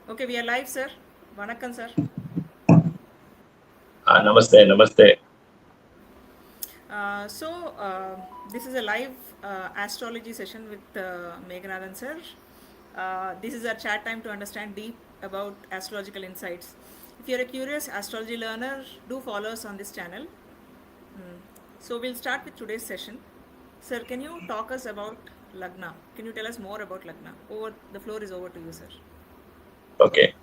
Okay, we are live, sir. Vanakkam, sir. Namaste, namaste. So, this is a live astrology session with Meganathan, sir. This is our chat time to understand deep about astrological insights. If you're a curious astrology learner, do follow us on this channel. So, we'll start with today's session. Sir, can you talk us about Lagna? Can you tell us more about Lagna? The floor is over to you, sir. Okay,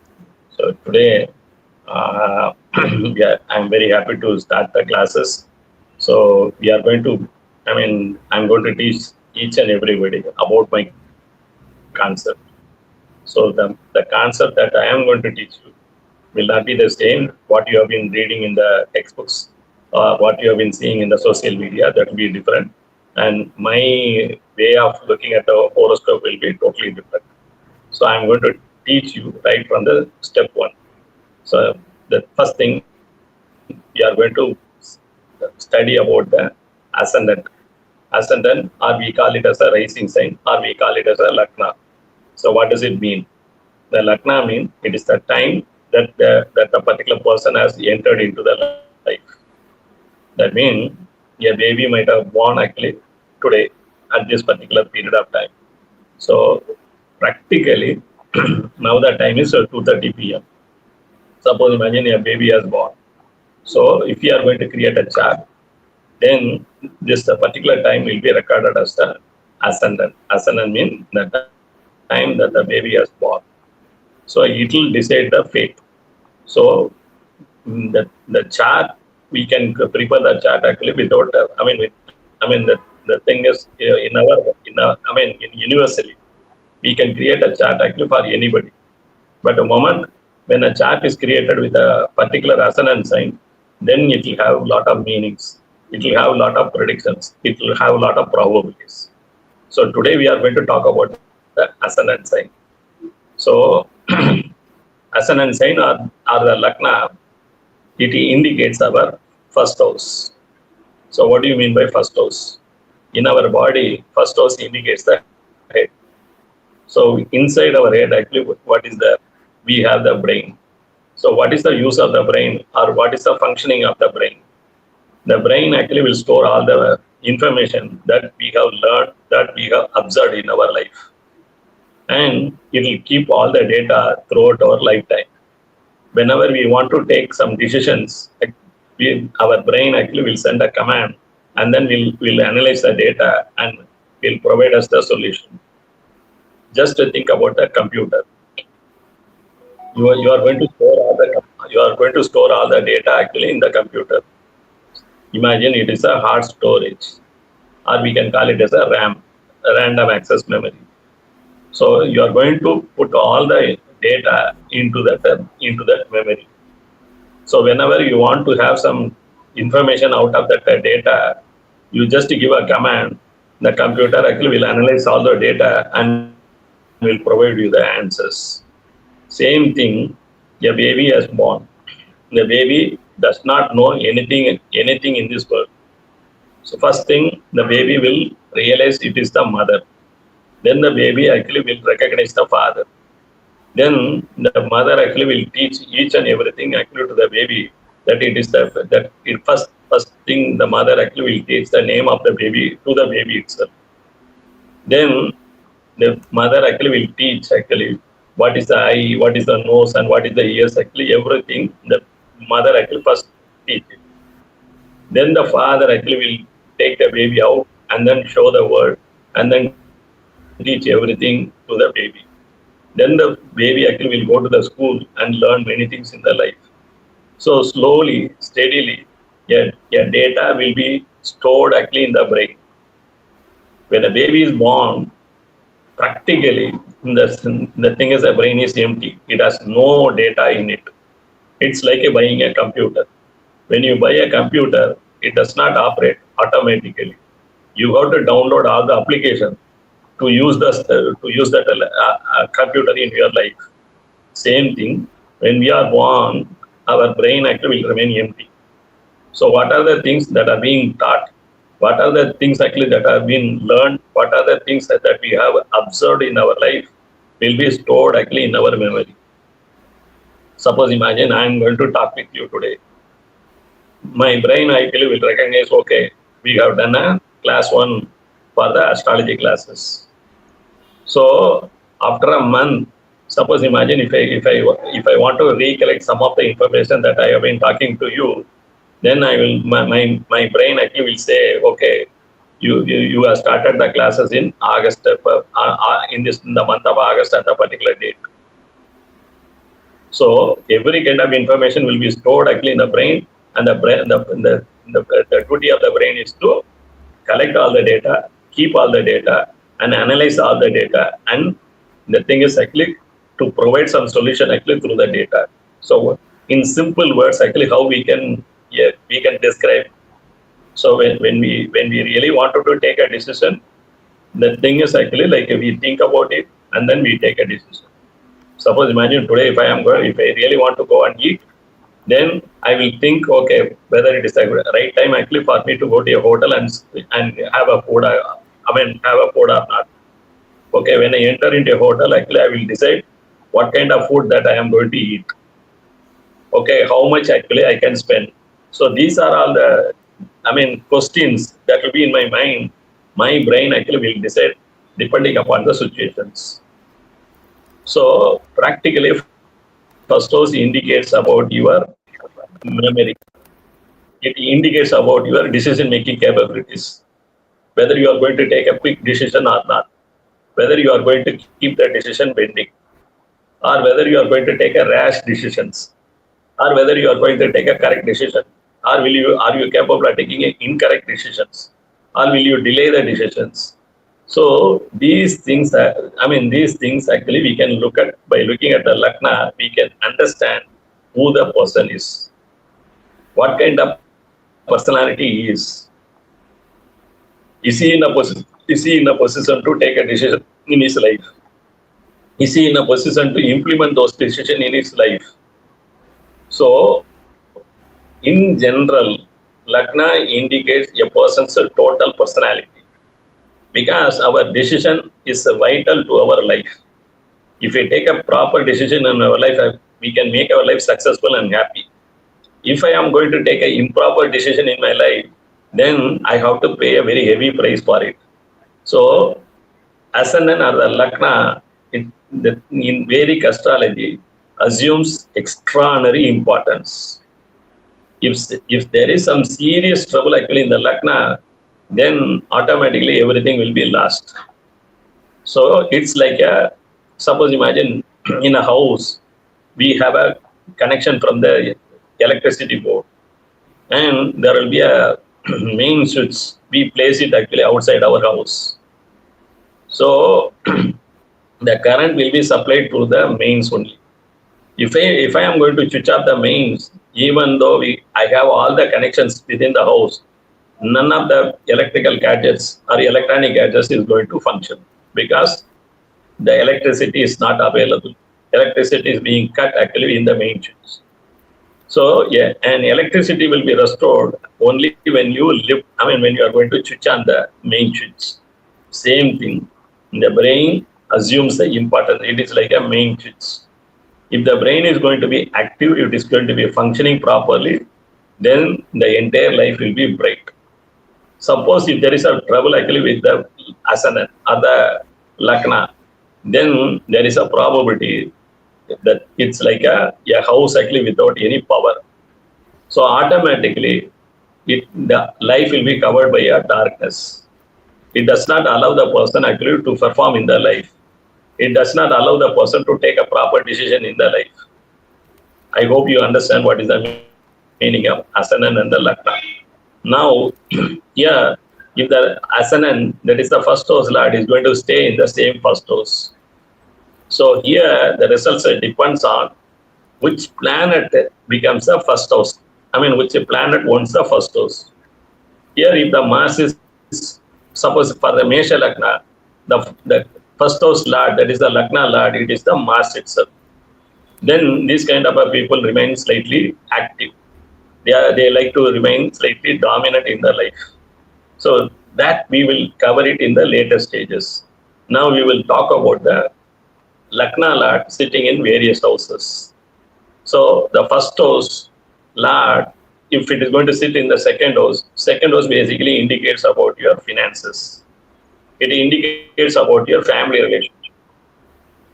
so today, yeah, I'm very happy to start the classes. So we are going to, I'm going to teach each and everybody about my concept. So the concept that I am going to teach you will not be the same what you have been reading in the textbooks or what you have been seeing in the social media. That will be different, and my way of looking at the horoscope will be totally different. So I'm going to teach you right from the step one. So the first thing we are going to study about the ascendant. Ascendant, or we call it as a rising sign, or we call it as a Lagna. So what does it mean? The Lagna means it is the time that the particular person has entered into the life. That means a baby might have born actually today at this particular period of time. So practically now the time is 2:30 p.m. Suppose imagine a baby has born. So if you are going to create a chart, then this particular time will be recorded as the ascendant. Ascendant means the time that the baby has born. So it will decide the fate. So the chart we can prepare the chart actually without. The thing is in universally we can create a chart actually for anybody. But the moment when a chart is created with a particular ascendant sign, then it will have a lot of meanings. It will have a lot of predictions. It will have a lot of probabilities. So today we are going to talk about the ascendant sign. So ascendant sign or the Lagna, it indicates our first house. So what do you mean by first house? In our body, first house indicates the head. So inside our head, actually, what is the? We have the brain. So what is the use of the brain, or what is the functioning of the brain? The brain actually will store all the information that we have learned, that we have observed in our life, and it will keep all the data throughout our lifetime. Whenever we want to take some decisions, our brain actually will send a command, and then we'll analyze the data and will provide us the solution. Just to think about the computer. You are going to store all the you are going to store all the data actually in the computer. Imagine it is a hard storage, or we can call it as a RAM, a random access memory. So you are going to put all the data into that memory. So whenever you want to have some information out of that data, you just give a command. The computer actually will analyze all the data and will provide you the answers. Same thing, a baby is born. The baby does not know anything in this world. So first thing, the baby will realize it is the mother. Then the baby actually will recognize the father. Then the mother actually will teach each and everything actually to the baby, that it is that it first thing the mother actually will teach the name of the baby to the baby itself. Then the mother actually will teach actually what is the eye, what is the nose, and what is the ears. Actually, everything the mother actually first teach it. Then the father actually will take the baby out and then show the world and then teach everything to the baby. Then the baby actually will go to the school and learn many things in the life. So slowly, steadily, your data will be stored actually in the brain. When a baby is born, practically the thing is the brain is empty. It has no data in it. It's like buying a computer. When you buy a computer, it does not operate automatically. You have to download all the applications to use that computer in your life. Same thing, when we are born, our brain actually will remain empty. So what are the things that are being taught? What are the things actually that have been learned? What are the things that we have observed in our life will be stored actually in our memory. Suppose imagine I am going to talk with you today. My brain actually will recognize, okay, we have done a class 1 for the astrology classes. So after a month, suppose imagine if I want to recollect some of the information that I have been talking to you, then I will my brain actually will say, okay, you have started the classes in August, in the month of August at a particular date. So every kind of information will be stored actually in the brain, and the duty of the brain is to collect all the data, keep all the data, and analyze all the data. And the thing is actually to provide some solution actually through the data. So in simple words, actually how we can describe. So when we really wanted to take a decision, the thing is actually like we think about it and then we take a decision. Suppose imagine today if I really want to go and eat, then I will think, okay, whether it is the right time actually for me to go to a hotel and have a food. Have a food or not. Okay, when I enter into a hotel, actually I will decide what kind of food that I am going to eat. Okay, how much actually I can spend. So these are all the, questions that will be in my mind. My brain actually will decide depending upon the situations. So practically, first house indicates about your memory. It indicates about your decision making capabilities, whether you are going to take a quick decision or not, whether you are going to keep the decision pending, or whether you are going to take a rash decisions, or whether you are going to take a correct decision, or are you capable of taking incorrect decisions, or will you delay the decisions. So these things actually we can look at by looking at the Lakna, we can understand who the person is, what kind of personality he is. Is he in a position to take a decision in his life? Is he in a position to implement those decisions in his life? So, in general, Lagna indicates a person's total personality because our decision is vital to our life. If we take a proper decision in our life, we can make our life successful and happy. If I am going to take an improper decision in my life, then I have to pay a very heavy price for it. So, Ascendant or the Lagna in Vedic astrology assumes extraordinary importance. If there is some serious trouble actually in the Lagna, then automatically everything will be lost. So it's like suppose imagine in a house, we have a connection from the electricity board, and there will be a main switch. We place it actually outside our house. So the current will be supplied through the mains only. If I am going to switch off the mains, even though I have all the connections within the house, none of the electrical gadgets or electronic gadgets is going to function because the electricity is not available. Electricity is being cut actually in the main switch. So yeah, and electricity will be restored only when when you are going to switch on the main switch. Same thing. The brain assumes the importance. It is like a main switch. If the brain is going to be active, it is going to be functioning properly, then the entire life will be bright. Suppose if there is a trouble actually with the asana or the lakna, then there is a probability that it's like a house actually without any power. So automatically, the life will be covered by a darkness. It does not allow the person actually to perform in the life. It does not allow the person to take a proper decision in the life. I hope you understand what is the meaning of Asanan and the Lakna. Now, here, if the Asanan, that is the first house lord, is going to stay in the same first house. So here, the results depends on which planet becomes the first house. Which planet owns the first house. Here, if the Mars is, suppose for the Mesha Lakna, the first house lord, that is the Lakna lord, it is the Mars itself. Then these kind of people remain slightly active. They like to remain slightly dominant in their life. So that we will cover it in the later stages. Now we will talk about the Lakna lord sitting in various houses. So the first house, Lord, if it is going to sit in the second house basically indicates about your finances. It indicates about your family relationship.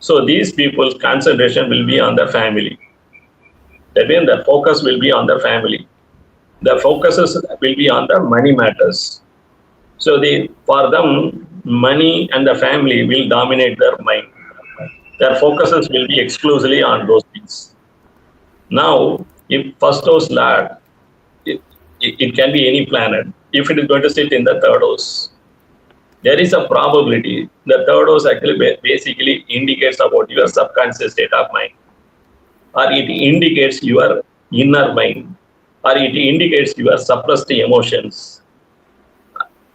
So these people's concentration will be on the family. That means the focus will be on the family. The focuses will be on the money matters. So for them, money and the family will dominate their mind. Their focuses will be exclusively on those things. Now, if first house Lord, it, it can be any planet. If it is going to sit in the third house, there is a probability the third house actually basically indicates about your subconscious state of mind, or it indicates your inner mind, or it indicates your suppressed emotions.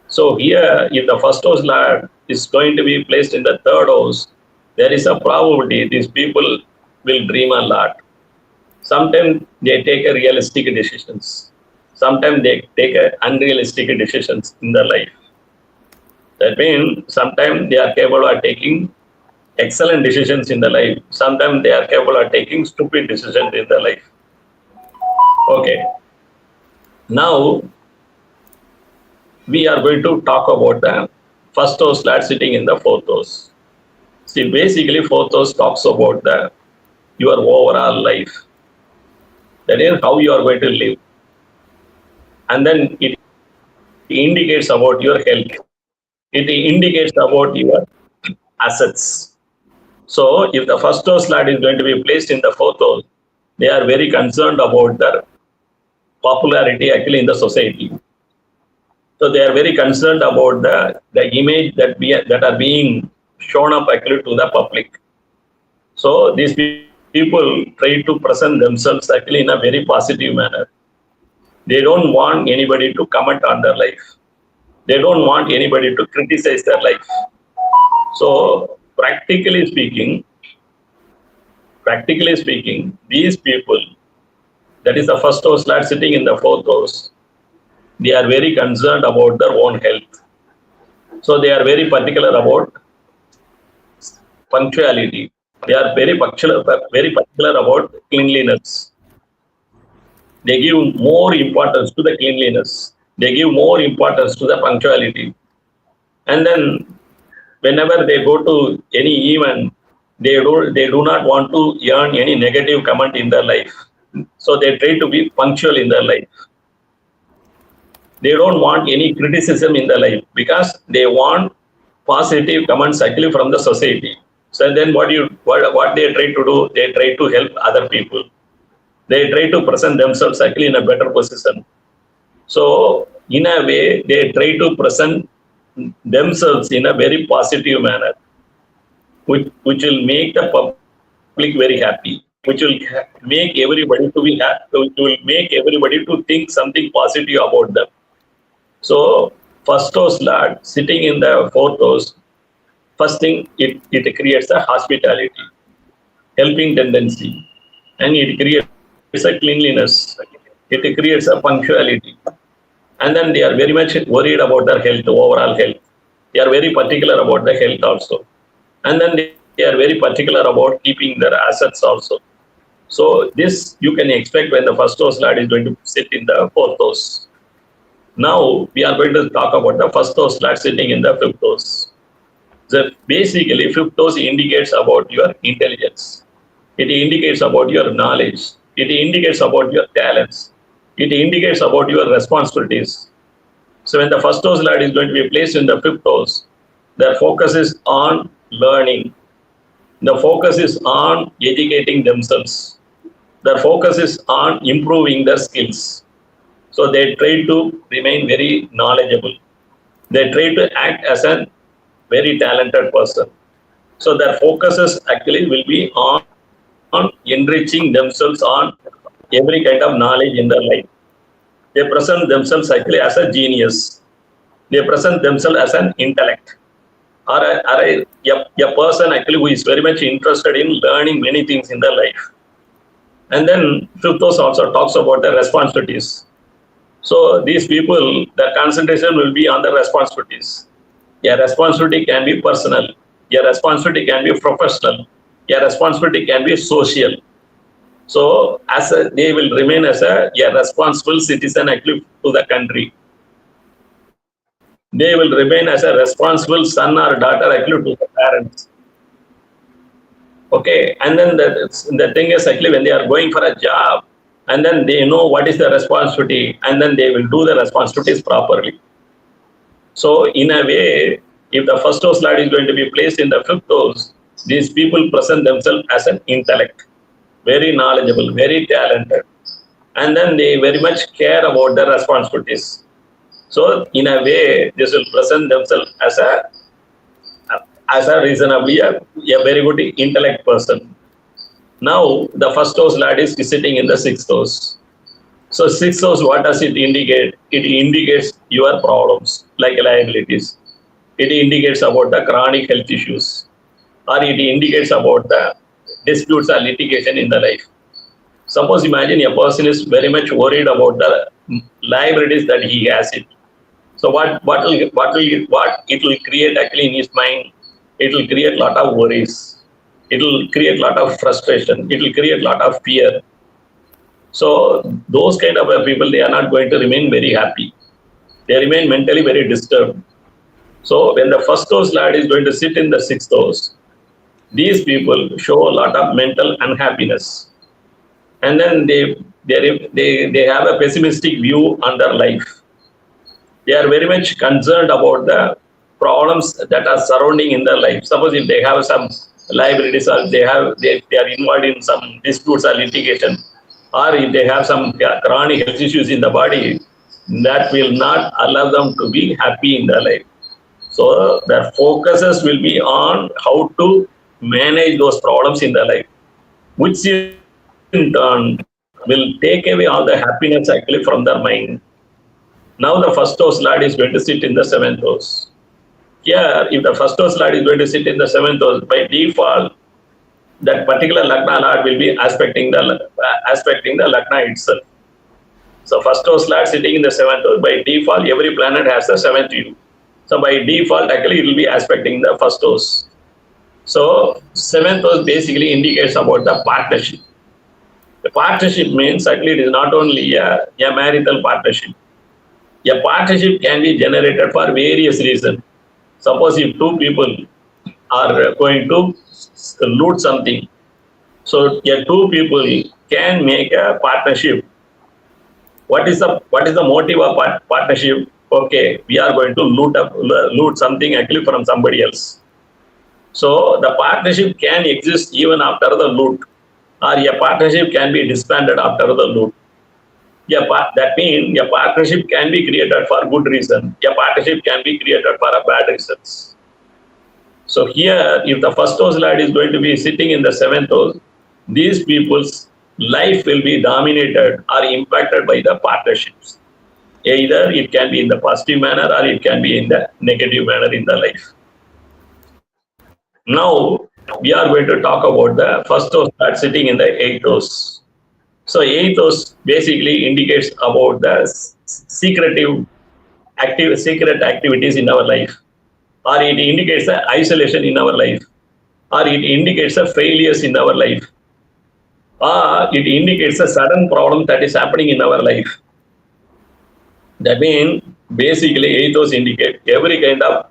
So here, if the first house Lord is going to be placed in the third house, there is a probability these people will dream a lot. Sometimes they take a realistic decisions. Sometimes they take a unrealistic decisions in their life. That means sometimes they are capable of taking excellent decisions in their life. Sometimes they are capable of taking stupid decisions in their life. Okay. Now we are going to talk about the first house Lord sitting in the fourth house. See, basically fourth house talks about the your overall life. That is how you are going to live. And then it indicates about your health. It indicates about your assets. So if the first house Lord is going to be placed in the fourth house, they are very concerned about their popularity actually in the society. So they are very concerned about the image that are being shown up actually to the public. So these people try to present themselves actually in a very positive manner. They don't want anybody to comment on their life. They don't want anybody to criticize their life. So practically speaking, these people, that is the first house Lord sitting in the fourth house, they are very concerned about their own health. So they are very particular about punctuality. They are very particular about cleanliness. They give more importance to the cleanliness. They give more importance to the punctuality. And then whenever they go to any event, they do not want to earn any negative comment in their life. So they try to be punctual in their life. They don't want any criticism in their life because they want positive comments actually from the society. So then what they try to do, they try to help other people. They try to present themselves actually in a better position. So in a way, they try to present themselves in a very positive manner, which will make the public very happy, which will make everybody to be happy, which will make everybody to think something positive about them. So first house Lord sitting in the fourth house, first thing it creates a hospitality, helping tendency, and it creates a cleanliness, it creates a punctuality, and then they are very much worried about their health, overall health. They are very particular about the health also, and then they are very particular about keeping their assets also. So this you can expect when the first house Lord is going to sit in the fourth house. Now we are going to talk about the first house Lord sitting in the fifth house. So basically, fifth house indicates about your intelligence. It indicates about your knowledge. It indicates about your talents. It indicates about your responsibilities. So when the first house Lord is going to be placed in the fifth house, their focus is on learning. The focus is on educating themselves. Their focus is on improving their skills. So they try to remain very knowledgeable. They try to act as a very talented person. So their focuses actually will be on enriching themselves on every kind of knowledge in their life. They present themselves actually as a genius. They present themselves as an intellect, or a person actually who is very much interested in learning many things in their life. And then fifth house also talks about the responsibilities. So these people, their concentration will be on the responsibilities. Your responsibility can be personal. Your responsibility can be professional. Your responsibility can be social. So they will remain as a responsible citizen actually to the country. They will remain as a responsible son or daughter actually to the parents. Okay, and then the thing is actually when they are going for a job, and then they know what is the responsibility, and then they will do the responsibilities properly. So in a way, if the first house lord is going to be placed in the fifth house, these people present themselves as an intellect, very knowledgeable, very talented, and then they very much care about their responsibilities. So in a way, this will present themselves as a reasonably a very good intellect person. Now the first house lord is sitting in the sixth house. So sixth house, what does it indicate? It indicates your problems like liabilities. It indicates about the chronic health issues, or it indicates about the disputes or litigation in the life. Suppose imagine a person is very much worried about the liabilities that he has it. So what it will create actually in his mind? It will create a lot of worries. It will create a lot of frustration. It will create a lot of fear. So those kind of people, they are not going to remain very happy. They remain mentally very disturbed. So when the first house lord is going to sit in the sixth house, these people show a lot of mental unhappiness, and then they have a pessimistic view on their life. They are very much concerned about the problems that are surrounding in their life. Suppose if they have some liabilities, or they are involved in some disputes or litigation, or if they have some chronic health issues in the body, that will not allow them to be happy in their life. So their focuses will be on how to manage those problems in their life, which in turn will take away all the happiness actually from their mind. Now the first house lord is going to sit in the seventh house. Here, if the first house lord is going to sit in the seventh house, by default, that particular Lagna lord will be aspecting the Lagna itself. So first house lord sitting in the seventh house, by default, every planet has the seventh view. So by default, actually, it will be aspecting the first house. So seventh house basically indicates about the partnership. The partnership means actually it is not only a marital partnership. A partnership can be generated for various reasons. Suppose if two people are going to loot something, so two people can make a partnership. What is the motive of partnership? Okay, we are going to loot something actually from somebody else. So the partnership can exist even after the loot, or a partnership can be disbanded after the loot. That means a partnership can be created for good reason. A partnership can be created for a bad reasons. So here, if the first house lord is going to be sitting in the seventh house, these people's life will be dominated or impacted by the partnerships. Either it can be in the positive manner, or it can be in the negative manner in the life. Now we are going to talk about the first house lord sitting in the eighth house. So eighth house basically indicates about the secret activities in our life, or it indicates the isolation in our life, or it indicates the failures in our life, or it indicates a sudden problem that is happening in our life. That means basically eighth house indicate every kind of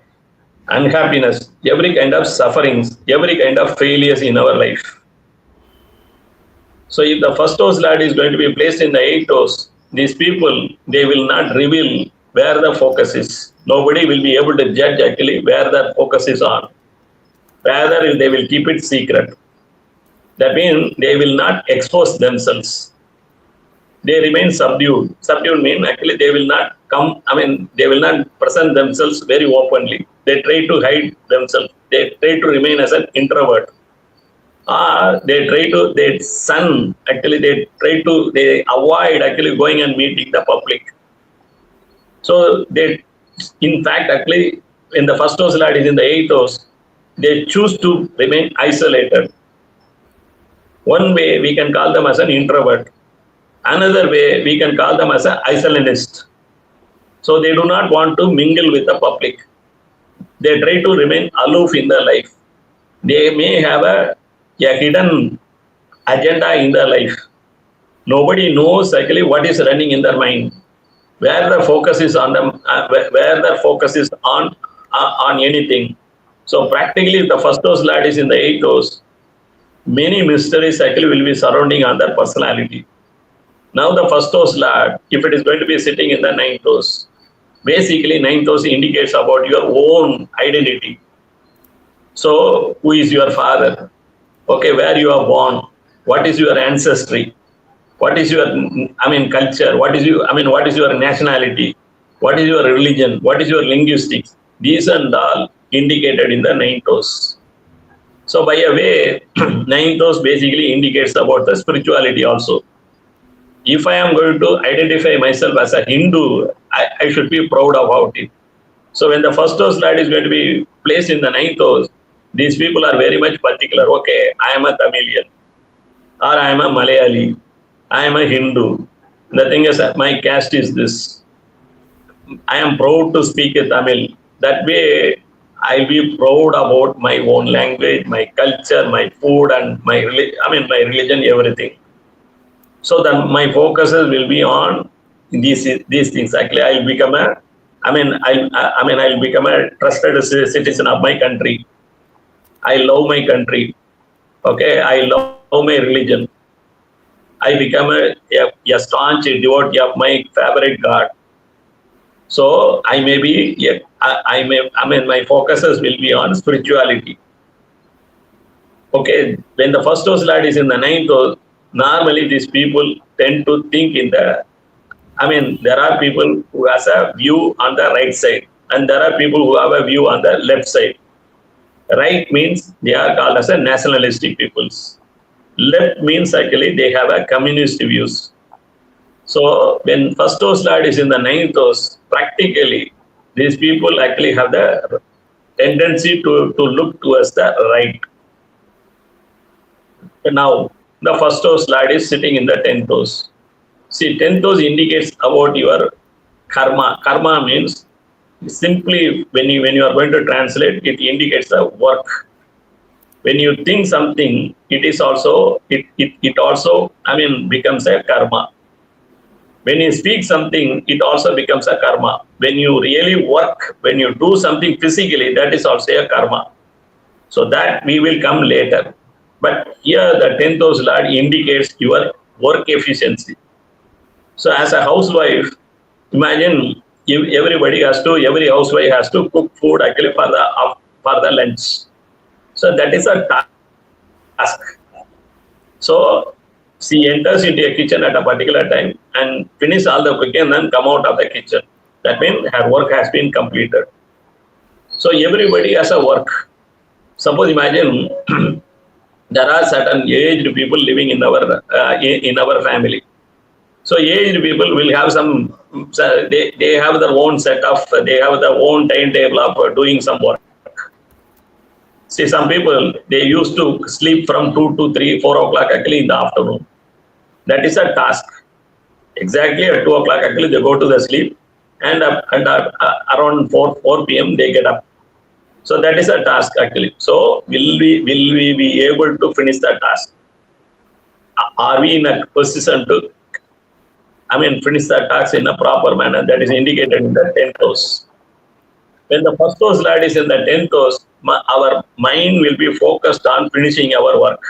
unhappiness, every kind of sufferings, every kind of failures in our life. So if the first house lord is going to be placed in the eighth house, these people, they will not reveal where the focus is. Nobody will be able to judge actually where the focus is on. Rather, they will keep it secret. That means they will not expose themselves. They remain subdued. Subdued means actually they will not they will not present themselves very openly. They try to hide themselves. They try to remain as an introvert. They avoid actually going and meeting the public. So in fact, actually, when the first house lord is in the eighth house, they choose to remain isolated. One way we can call them as an introvert. Another way we can call them as an isolationist. So they do not want to mingle with the public. They try to remain aloof in their life. They may have a hidden agenda in their life. Nobody knows actually what is running in their mind, where the focus is on them, where the focus is on anything. So practically, if the first house lad is in the eighth house, many mysteries actually will be surrounding on their personality. Now the first house lad, if it is going to be sitting in the ninth house, basically ninth house indicates about your own identity. So who is your father? Okay, where you are born? What is your ancestry? What is your, culture? What is your nationality? What is your religion? What is your linguistics? These and all indicated in the ninth house. So by a way, ninth house basically indicates about the spirituality also. If I am going to identify myself as a Hindu, I should be proud about it. So when the first house lad is going to be placed in the ninth house, these people are very much particular. Okay, I am a Tamilian, or I am a Malayali, I am a Hindu. The thing is that my caste is this. I am proud to speak Tamil. That way, I'll be proud about my own language, my culture, my food, and my my religion, everything. So then my focuses will be on these things. Actually, I'll become a I'll become a trusted citizen of my country. I love my country. Okay, I love my religion. I become a staunch devotee of my favorite God. So I may be, yeah, my focuses will be on spirituality. Okay, when the first house lad is in the ninth house, normally these people tend to think in the, there are people who has a view on the right side, and there are people who have a view on the left side. Right means they are called as a nationalistic peoples. Left means actually they have a communist views. So when first house lad is in the ninth house, practically these people actually have the tendency to look towards the right. Now the first house lad is sitting in the tenth house. See, tenth house indicates about your karma. Karma means simply when you are going to translate, it indicates the work. When you think something, it is also it also becomes a karma. When you speak something, it also becomes a karma. When you really work, when you do something physically, that is also a karma. So that we will come later. But here the 10th house lord indicates your work efficiency. So as a housewife, imagine if every housewife has to cook food actually for the lunch. So that is a task. So she enters into a kitchen at a particular time and finish all the cooking and then come out of the kitchen. That means her work has been completed. So everybody has a work. Suppose imagine there are certain aged people living in our family. So aged people will have they have their own set of, they have their own timetable of doing some work. See, some people, they used to sleep from 2 to 3, 4 o'clock actually in the afternoon. That is a task. Exactly at 2 o'clock actually they go to the sleep, and around 4 p.m. they get up. So that is a task actually. So will we be able to finish that task? Are we in a position to finish that task in a proper manner? That is indicated in the 10th house. When the first house lad is in the 10th house, our mind will be focused on finishing our work.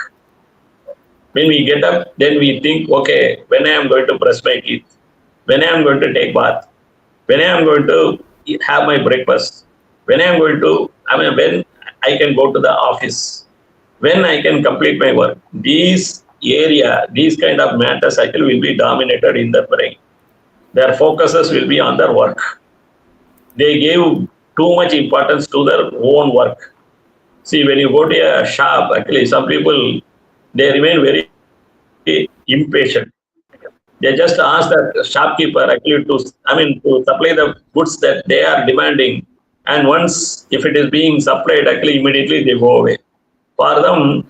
When we get up, then we think, okay, when I am going to brush my teeth, when I am going to take bath, when I am going to have my breakfast, when I am going to, when I can go to the office, when I can complete my work. These kind of matters actually will be dominated in the brain. Their focuses will be on their work. They give too much importance to their own work. See, when you go to a shop, actually, some people, they remain very impatient. They just ask the shopkeeper actually to supply the goods that they are demanding. And once if it is being supplied, actually immediately they go away. For them,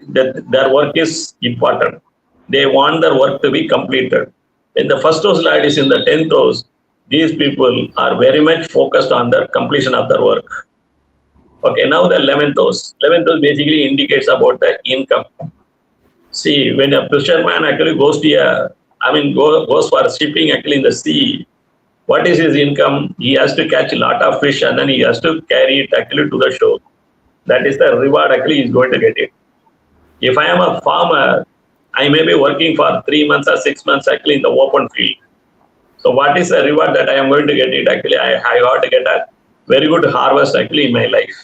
that their work is important. They want their work to be completed. When the first house lad is in the 10th house, these people are very much focused on the completion of their work. Okay, now the 11th house. 11th house basically indicates about the income. See, when a fisherman actually goes to goes for shipping actually in the sea, what is his income? He has to catch a lot of fish and then he has to carry it actually to the shore. That is the reward actually he's going to get it. If I am a farmer, I may be working for 3 months or 6 months actually in the open field. So what is the reward that I am going to get it? Actually, I got to get a very good harvest actually in my life.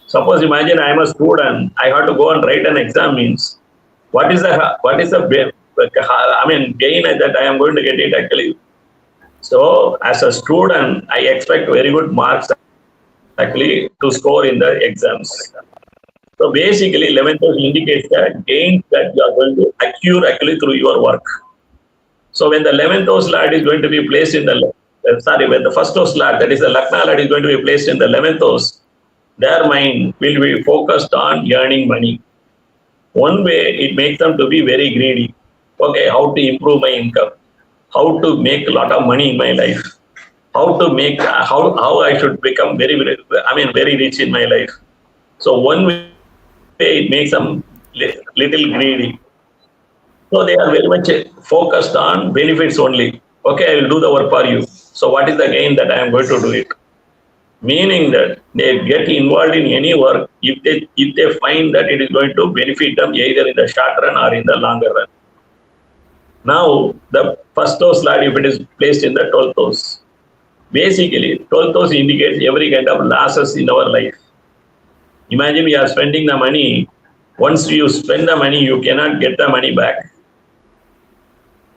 Suppose imagine I am a student, I have to go and write an exam means what is the gain that I am going to get it actually. So as a student, I expect very good marks actually to score in the exams. So basically, 11th house indicates the gains that you are going to accrue actually through your work. So when the 11th house lord is going to be placed in the when the first house lord, that is the Lagna lord, is going to be placed in the 11th house, their mind will be focused on earning money. One way it makes them to be very greedy. Okay, how to improve my income, how to make a lot of money in my life, how I should become very rich in my life. So one way it makes them little greedy. So they are very much focused on benefits only. Okay, I will do the work for you. So what is the gain that I am going to do it? Meaning that they get involved in any work if they find that it is going to benefit them either in the short run or in the longer run. Now the first house lord, if it is placed in the 12th house, basically 12th house indicates every kind of losses in our life. Imagine we are spending the money. Once you spend the money, you cannot get the money back.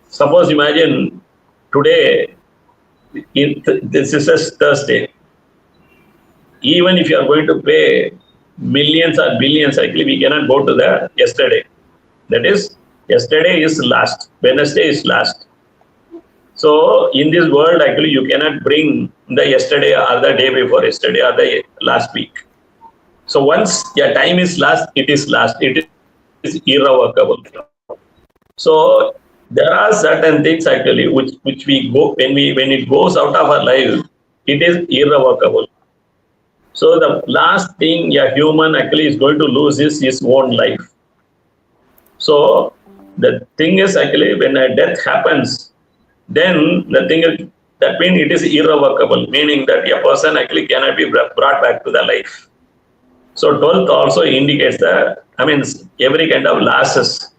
Suppose imagine today, this is a Thursday. Even if you are going to pay millions or billions, actually we cannot go to the yesterday. That is, yesterday is last. Wednesday is last. So in this world, actually you cannot bring the yesterday or the day before yesterday or the last week. So once your time is last, it is last. It is irrevocable. So there are certain things actually which we go when it goes out of our life, it is irrevocable. So the last thing a human actually is going to lose is his own life. So the thing is actually when a death happens, then the thing is that means it is irrevocable, meaning that a person actually cannot be brought back to the life. So 12th also indicates that every kind of losses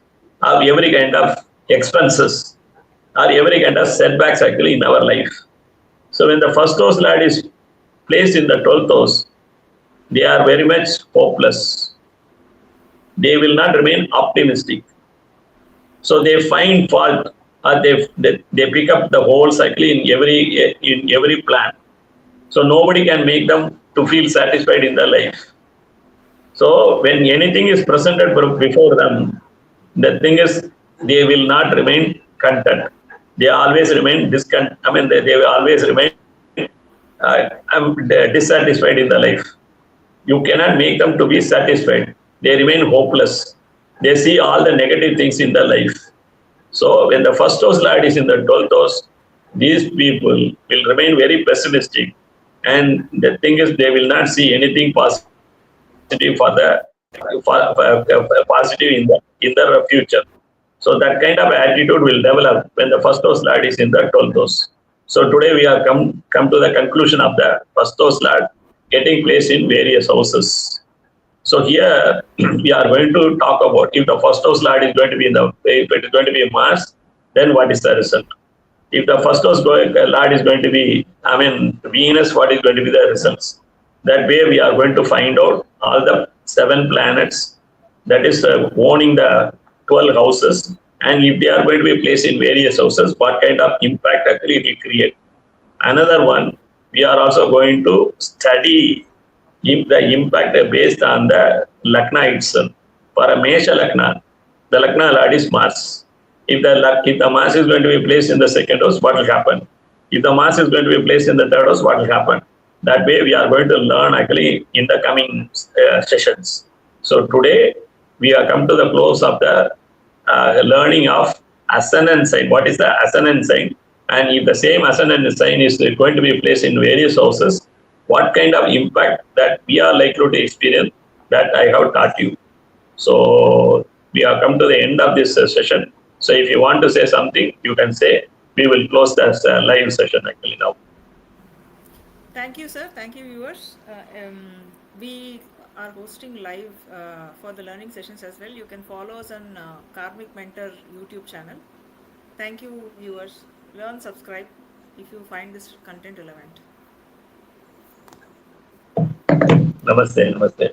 or every kind of expenses or every kind of setbacks actually in our life. So when the first house lord is placed in the 12th house, they are very much hopeless. They will not remain optimistic. So they find fault or they pick up the holes actually in every plan. So nobody can make them to feel satisfied in their life. So when anything is presented before them, the thing is they will not remain content. They always remain discontent. They will always remain dissatisfied in the life. You cannot make them to be satisfied. They remain hopeless. They see all the negative things in their life. So when the first house lord is in the 12th house, these people will remain very pessimistic. And the thing is, they will not see anything positive positive in the future. So that kind of attitude will develop when the first house lord is in the 12th house. So today we have come to the conclusion of the first house lord getting placed in various houses. So here we are going to talk about if the first house lord is going to be if it is going to be Mars, then what is the result? If the first house lord is going to be Venus, what is going to be the results? That way we are going to find out all the 7 planets that is owning the 12 houses, and if they are going to be placed in various houses, what kind of impact actually it will create. Another one, we are also going to study the impact based on the Lagna itself. For a Mesha Lagna, the Lagna lord is Mars. If the Mars is going to be placed in the second house, what will happen? If the Mars is going to be placed in the third house, what will happen? That way we are going to learn actually in the coming sessions. So today we have come to the close of the learning of ascendant sign. What is the ascendant sign? And if the same ascendant sign is going to be placed in various houses, what kind of impact that we are likely to experience, that I have taught you. So we have come to the end of this session. So if you want to say something, you can say. We will close this live session actually now. Thank you, sir. Thank you, viewers. We are hosting live for the learning sessions as well. You can follow us on Karmic Mentor YouTube channel. Thank you, viewers. Learn, subscribe if you find this content relevant. Namaste, namaste.